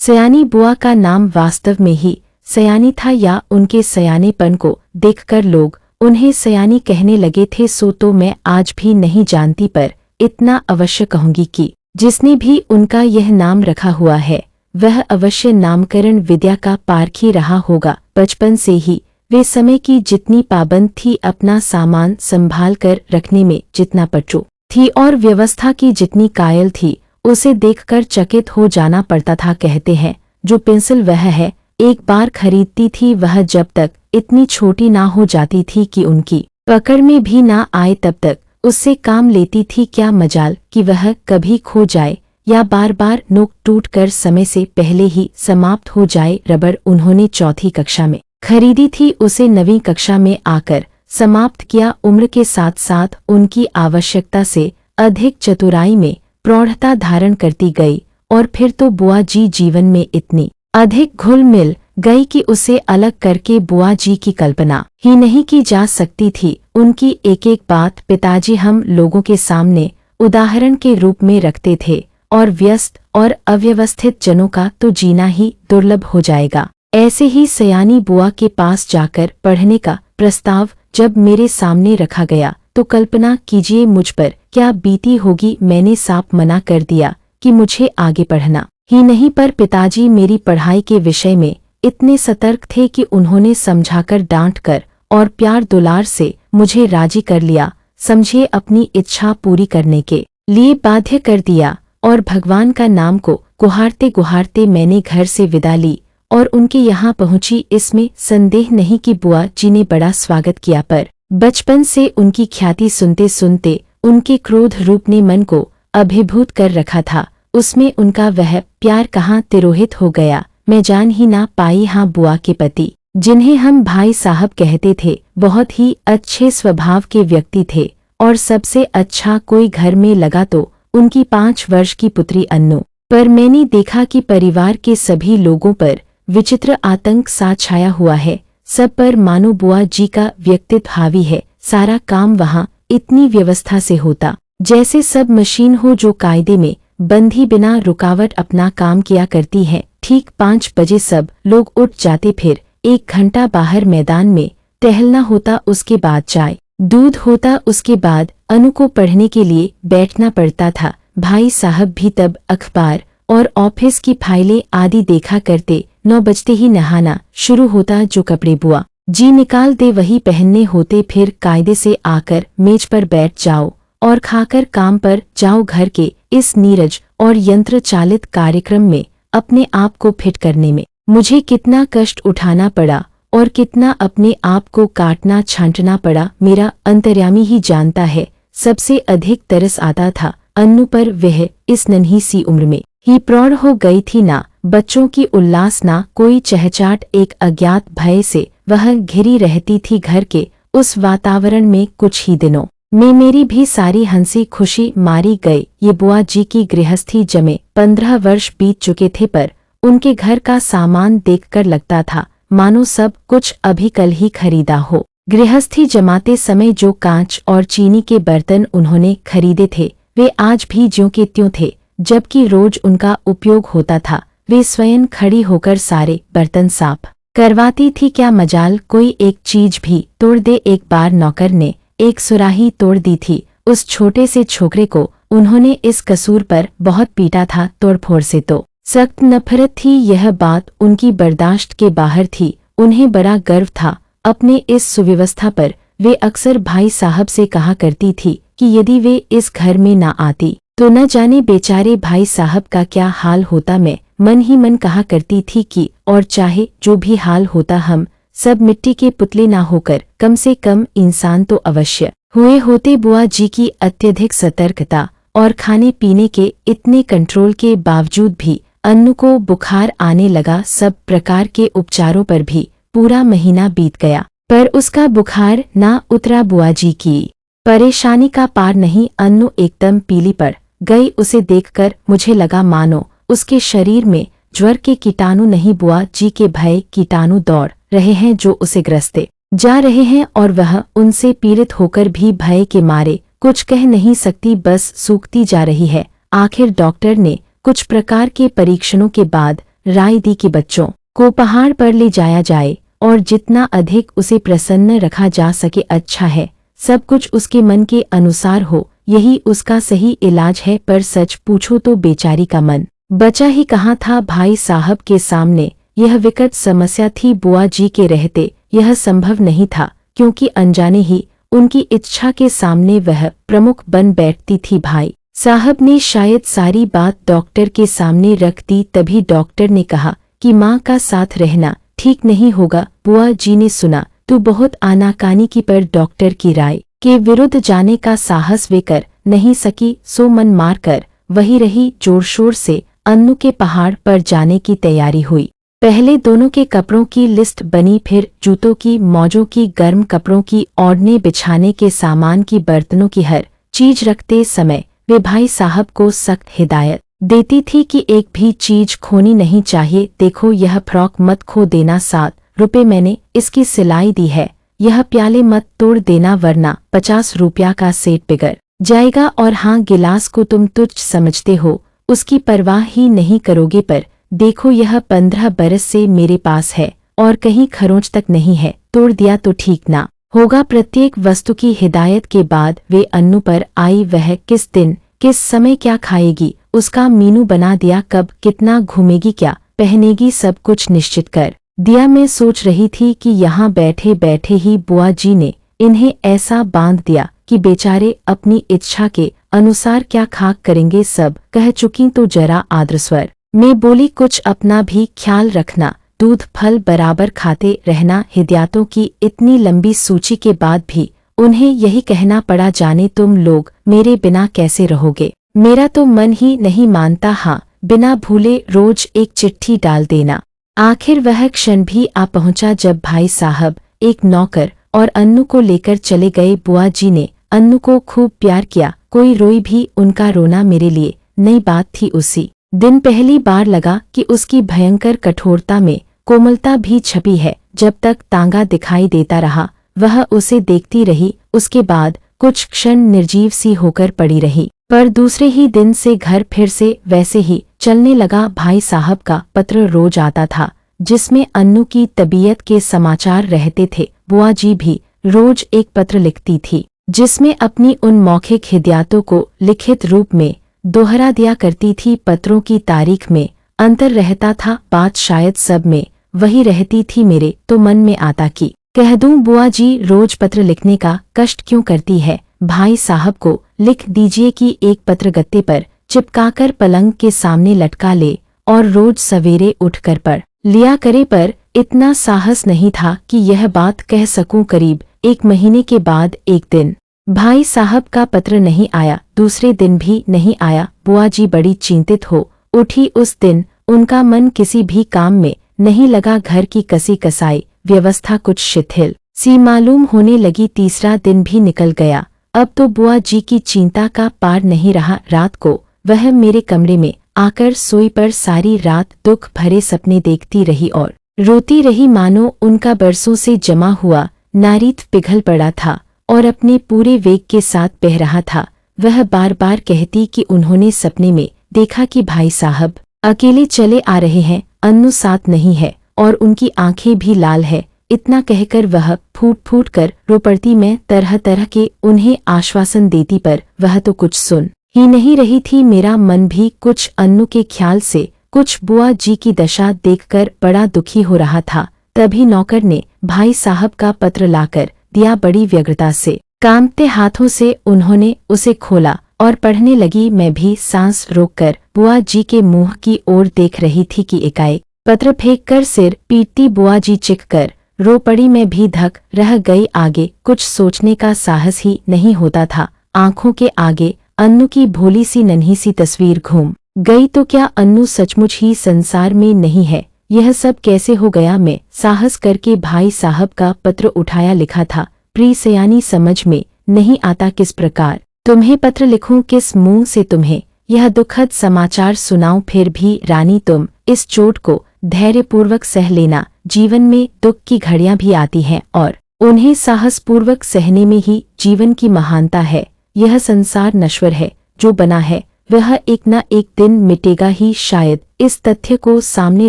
सयानी बुआ का नाम वास्तव में ही सयानी था या उनके सयानेपन को देखकर लोग उन्हें सयानी कहने लगे थे, सो तो मैं आज भी नहीं जानती, पर इतना अवश्य कहूंगी कि जिसने भी उनका यह नाम रखा हुआ है वह अवश्य नामकरण विद्या का पारखी रहा होगा। बचपन से ही वे समय की जितनी पाबंद थी, अपना सामान संभाल कर रखने में जितना पटु थी और व्यवस्था की जितनी कायल थी, उसे देखकर चकित हो जाना पड़ता था। कहते हैं जो पेंसिल वह है एक बार खरीदती थी, वह जब तक इतनी छोटी ना हो जाती थी कि उनकी पकड़ में भी ना आए तब तक उससे काम लेती थी। क्या मजाल कि वह कभी खो जाए या बार बार नोक टूट कर समय से पहले ही समाप्त हो जाए। रबड़ उन्होंने चौथी कक्षा में खरीदी थी, उसे 9वीं कक्षा में आकर समाप्त किया। उम्र के साथ साथ उनकी आवश्यकता से अधिक चतुराई में प्रौढ़ता धारण करती गई और फिर तो बुआ जी जीवन में इतनी अधिक घुल मिल गई कि उसे अलग करके बुआ जी की कल्पना ही नहीं की जा सकती थी। उनकी एक एक बात पिताजी हम लोगों के सामने उदाहरण के रूप में रखते थे और व्यस्त और अव्यवस्थित जनों का तो जीना ही दुर्लभ हो जाएगा। ऐसे ही सयानी बुआ के पास जाकर पढ़ने का प्रस्ताव जब मेरे सामने रखा गया तो कल्पना कीजिए मुझ पर क्या बीती होगी। मैंने साफ मना कर दिया कि मुझे आगे पढ़ना ही नहीं, पर पिताजी मेरी पढ़ाई के विषय में इतने सतर्क थे कि उन्होंने समझाकर डांटकर और प्यार दुलार से मुझे राजी कर लिया। समझिए अपनी इच्छा पूरी करने के लिए बाध्य कर दिया और भगवान का नाम को गुहारते गुहारते मैंने घर से विदा ली और उनके यहाँ पहुंची। इसमें संदेह नहीं कि बुआ जी ने बड़ा स्वागत किया, पर बचपन से उनकी ख्याति सुनते सुनते उनके क्रोध रूप ने मन को अभिभूत कर रखा था। उसमें उनका वह प्यार कहाँ तिरोहित हो गया मैं जान ही ना पाई। हाँ, बुआ के पति जिन्हें हम भाई साहब कहते थे बहुत ही अच्छे स्वभाव के व्यक्ति थे और सबसे अच्छा कोई घर में लगा तो उनकी 5 वर्ष की पुत्री अन्नू। पर मैंने देखा कि परिवार के सभी लोगों पर विचित्र आतंक सा छाया हुआ है, सब पर मानो बुआ जी का व्यक्तित्व हावी है। सारा काम वहाँ इतनी व्यवस्था से होता जैसे सब मशीन हो जो कायदे में बंधी बिना रुकावट अपना काम किया करती है। ठीक 5 बजे सब लोग उठ जाते, फिर 1 घंटा बाहर मैदान में टहलना होता, उसके बाद चाय दूध होता, उसके बाद अनु को पढ़ने के लिए बैठना पड़ता था। भाई साहब भी तब अखबार और ऑफिस की फाइलें आदि देखा करते। 9 बजते ही नहाना शुरू होता, जो कपड़े बुआ जी निकाल दे वही पहनने होते। फिर कायदे से आकर मेज पर बैठ जाओ और खाकर काम पर जाओ। घर के इस नीरज और यंत्र चालित कार्यक्रम में अपने आप को फिट करने में मुझे कितना कष्ट उठाना पड़ा और कितना अपने आप को काटना छांटना पड़ा, मेरा अंतर्यामी ही जानता है। सबसे अधिक तरस आता था अन्नू पर। वह इस नन्ही सी उम्र में ही प्रौढ़ हो गई थी, ना बच्चों की उल्लास ना कोई चहचाट, एक अज्ञात भय से वह घिरी रहती थी। घर के उस वातावरण में कुछ ही दिनों में मेरी भी सारी हंसी खुशी मारी गई। ये बुआ जी की गृहस्थी जमे 15 वर्ष बीत चुके थे, पर उनके घर का सामान देखकर लगता था मानो सब कुछ अभी कल ही खरीदा हो। गृहस्थी जमाते समय जो कांच और चीनी के बर्तन उन्होंने खरीदे थे वे आज भी ज्यों के त्यों थे, जबकि रोज उनका उपयोग होता था। वे स्वयं खड़ी होकर सारे बर्तन साफ करवाती थी। क्या मजाल कोई एक चीज भी तोड़ दे। एक बार नौकर ने एक सुराही तोड़ दी थी। उस छोटे से छोकरे को उन्होंने इस कसूर पर बहुत पीटा था। तोड़फोड़ से तो सख्त नफरत थी, यह बात उनकी बर्दाश्त के बाहर थी। उन्हें बड़ा गर्व था अपने इस सुव्यवस्था पर। वे अक्सर भाई साहब से कहा करती थी कि यदि वे इस घर में ना आती तो न जाने बेचारे भाई साहब का क्या हाल होता। मैं मन ही मन कहा करती थी कि और चाहे जो भी हाल होता हम सब मिट्टी के पुतले ना होकर कम से कम इंसान तो अवश्य हुए होते। बुआ जी की अत्यधिक सतर्कता और खाने पीने के इतने कंट्रोल के बावजूद भी अन्नू को बुखार आने लगा। सब प्रकार के उपचारों पर भी पूरा महीना बीत गया, पर उसका बुखार ना उतरा। बुआ जी की परेशानी का पार नहीं। अन्नू एकदम पीली पड़ गई। उसे देखकर मुझे लगा मानो उसके शरीर में ज्वर के कीटाणु नहीं, बुआ जी के भय कीटाणु दौड़ रहे हैं जो उसे ग्रसते जा रहे हैं और वह उनसे पीड़ित होकर भी भय के मारे कुछ कह नहीं सकती, बस सूखती जा रही है। आखिर डॉक्टर ने कुछ प्रकार के परीक्षणों के बाद राय दी कि बच्चों को पहाड़ पर ले जाया जाए और जितना अधिक उसे प्रसन्न रखा जा सके अच्छा है। सब कुछ उसके मन के अनुसार हो, यही उसका सही इलाज है। पर सच पूछो तो बेचारी का मन बचा ही कहाँ था। भाई साहब के सामने यह विकट समस्या थी। बुआ जी के रहते यह संभव नहीं था, क्योंकि अनजाने ही उनकी इच्छा के सामने वह प्रमुख बन बैठती थी। भाई साहब ने शायद सारी बात डॉक्टर के सामने रख दी। तभी डॉक्टर ने कहा कि माँ का साथ रहना ठीक नहीं होगा। बुआ जी ने सुना तो बहुत आनाकानी की, पर डॉक्टर की राय के विरुद्ध जाने का साहस वे कर नहीं सकी। सो मन मार कर वही रही। जोर शोर से अन्नू के पहाड़ पर जाने की तैयारी हुई। पहले दोनों के कपड़ों की लिस्ट बनी, फिर जूतों की, मौजों की, गर्म कपड़ों की, ओढ़ने बिछाने के सामान की, बर्तनों की। हर चीज रखते समय वे भाई साहब को सख्त हिदायत देती थी कि एक भी चीज खोनी नहीं चाहिए। देखो यह फ्रॉक मत खो देना, 7 रुपए मैंने इसकी सिलाई दी है। यह प्याले मत तोड़ देना, वरना 50 रुपया का सेट बिगड़ जाएगा। और हाँ, गिलास को तुम तुच्छ समझते हो, उसकी परवाह ही नहीं करोगे, पर देखो यह 15 बरस से मेरे पास है और कहीं खरोंच तक नहीं है, तोड़ दिया तो ठीक ना होगा। प्रत्येक वस्तु की हिदायत के बाद वे अन्नू पर आई। वह किस दिन किस समय क्या खाएगी उसका मीनू बना दिया। कब कितना घूमेगी, क्या पहनेगी, सब कुछ निश्चित कर दिया। मैं सोच रही थी कि यहाँ बैठे बैठे ही बुआ जी ने इन्हें ऐसा बांध दिया कि बेचारे अपनी इच्छा के अनुसार क्या खाक करेंगे। सब कह चुकी तो जरा आर्द्र स्वर में बोली, कुछ अपना भी ख्याल रखना, दूध फल बराबर खाते रहना। हिदायतों की इतनी लंबी सूची के बाद भी उन्हें यही कहना पड़ा, जाने तुम लोग मेरे बिना कैसे रहोगे। मेरा तो मन ही नहीं मानता। हाँ, बिना भूले रोज एक चिट्ठी डाल देना। आखिर वह क्षण भी आ पहुंचा जब भाई साहब एक नौकर और अन्नू को लेकर चले गए। बुआ जी ने अन्नू को खूब प्यार किया, कोई रोई भी। उनका रोना मेरे लिए नई बात थी। उसी दिन पहली बार लगा कि उसकी भयंकर कठोरता में कोमलता भी छपी है। जब तक तांगा दिखाई देता रहा वह उसे देखती रही। उसके बाद कुछ क्षण निर्जीव सी होकर पड़ी रही, पर दूसरे ही दिन से घर फिर से वैसे ही चलने लगा। भाई साहब का पत्र रोज आता था, जिसमें अन्नू की तबीयत के समाचार रहते थे। बुआ जी भी रोज एक पत्र लिखती थी, जिसमें अपनी उन मौखिक हिदायतों को लिखित रूप में दोहरा दिया करती थी। पत्रों की तारीख में अंतर रहता था, बात शायद सब में वही रहती थी। मेरे तो मन में आता कि कह दूं, बुआ जी रोज पत्र लिखने का कष्ट क्यों करती है। भाई साहब को लिख दीजिए कि एक पत्र गत्ते पर चिपकाकर पलंग के सामने लटका ले और रोज सवेरे उठकर पढ़ लिया करे। पर इतना साहस नहीं था कि यह बात कह सकूं। करीब 1 महीने के बाद एक दिन भाई साहब का पत्र नहीं आया, दूसरे दिन भी नहीं आया। बुआ जी बड़ी चिंतित हो उठी। उस दिन उनका मन किसी भी काम में नहीं लगा। घर की कसी कसाई व्यवस्था कुछ शिथिल सी मालूम होने लगी। तीसरा दिन भी निकल गया। अब तो बुआ जी की चिंता का पार नहीं रहा। रात को वह मेरे कमरे में आकर सोई, पर सारी रात दुख भरे सपने देखती रही और रोती रही, मानो उनका बरसों से जमा हुआ नारीत्व पिघल पड़ा था और अपने पूरे वेग के साथ बह रहा था। वह बार बार कहती कि उन्होंने सपने में देखा कि भाई साहब अकेले चले आ रहे हैं, अन्नू साथ नहीं है और उनकी आंखें भी लाल है। इतना कहकर वह फूट फूट कर रो पड़ती। मैं तरह तरह के उन्हें आश्वासन देती, पर वह तो कुछ सुन ही नहीं रही थी। मेरा मन भी कुछ अन्नू के ख्याल से, कुछ बुआ जी की दशा देखकर बड़ा दुखी हो रहा था। तभी नौकर ने भाई साहब का पत्र लाकर दिया। बड़ी व्यग्रता से कांपते हाथों से उन्होंने उसे खोला और पढ़ने लगी। मैं भी सांस रोककर बुआ जी के मुंह की ओर देख रही थी कि एकाएक पत्र फेंककर सिर पीटती बुआ जी चिखकर रो पड़ी। मैं भी धक रह गई। आगे कुछ सोचने का साहस ही नहीं होता था। आंखों के आगे अन्नू की भोली सी नन्ही सी तस्वीर घूम गई। तो क्या अन्नू सचमुच ही संसार में नहीं है? यह सब कैसे हो गया? मैं साहस करके भाई साहब का पत्र उठाया। लिखा था, प्रिय सयानी, समझ में नहीं आता किस प्रकार तुम्हें पत्र लिखूं, किस मुंह से तुम्हें यह दुखद समाचार सुनाऊं। फिर भी रानी, तुम इस चोट को धैर्यपूर्वक सह लेना। जीवन में दुख की घड़ियां भी आती हैं और उन्हें साहसपूर्वक सहने में ही जीवन की महानता है। यह संसार नश्वर है, जो बना है वह एक न एक दिन मिटेगा ही शायद। इस तथ्य को सामने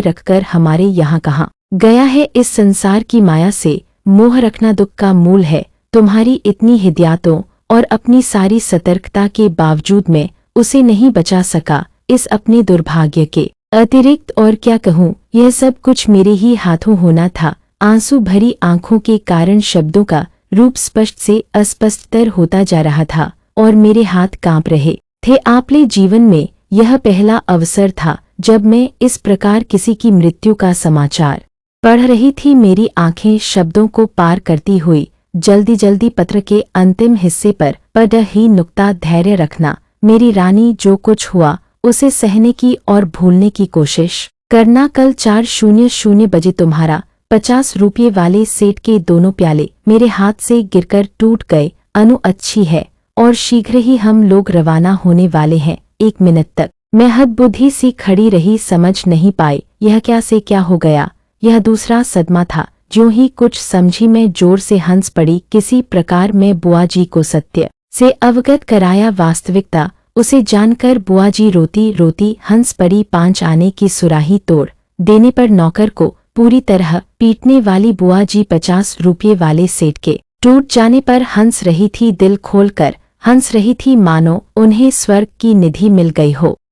रखकर हमारे यहाँ कहा गया है, इस संसार की माया से मोह रखना दुख का मूल है। तुम्हारी इतनी हिदायतों और अपनी सारी सतर्कता के बावजूद मैं उसे नहीं बचा सका, इस अपने दुर्भाग्य के अतिरिक्त। और क्या कहूँ, यह सब कुछ मेरे ही हाथों होना था। आंसू भरी आंखों के कारण शब्दों का रूप स्पष्ट से अस्पष्टतर होता जा रहा था और मेरे हाथ कांप रहे थे। आपले जीवन में यह पहला अवसर था जब मैं इस प्रकार किसी की मृत्यु का समाचार पढ़ रही थी। मेरी आंखें शब्दों को पार करती हुई जल्दी जल्दी पत्र के अंतिम हिस्से पर पढ़ ही नुक्ता, धैर्य रखना मेरी रानी, जो कुछ हुआ उसे सहने की और भूलने की कोशिश करना। कल 4:00 बजे तुम्हारा 50 रुपये वाले सेठ के दोनों प्याले मेरे हाथ से गिरकर टूट गए। अनु अच्छी है और शीघ्र ही हम लोग रवाना होने वाले हैं। 1 मिनट तक मैं हतबुद्धि सी खड़ी रही, समझ नहीं पाई यह क्या से क्या हो गया। यह दूसरा सदमा था। ज्यों ही कुछ समझी मैं जोर से हंस पड़ी। किसी प्रकार मैं बुआ जी को सत्य से अवगत कराया। वास्तविकता उसे जानकर बुआ जी रोती रोती हंस पड़ी। 5 आने की सुराही तोड़ देने पर नौकर को पूरी तरह पीटने वाली बुआ जी 50 रुपये वाले सेठ के टूट जाने पर हंस रही थी, दिल खोलकर हंस रही थी, मानो उन्हें स्वर्ग की निधि मिल गई हो।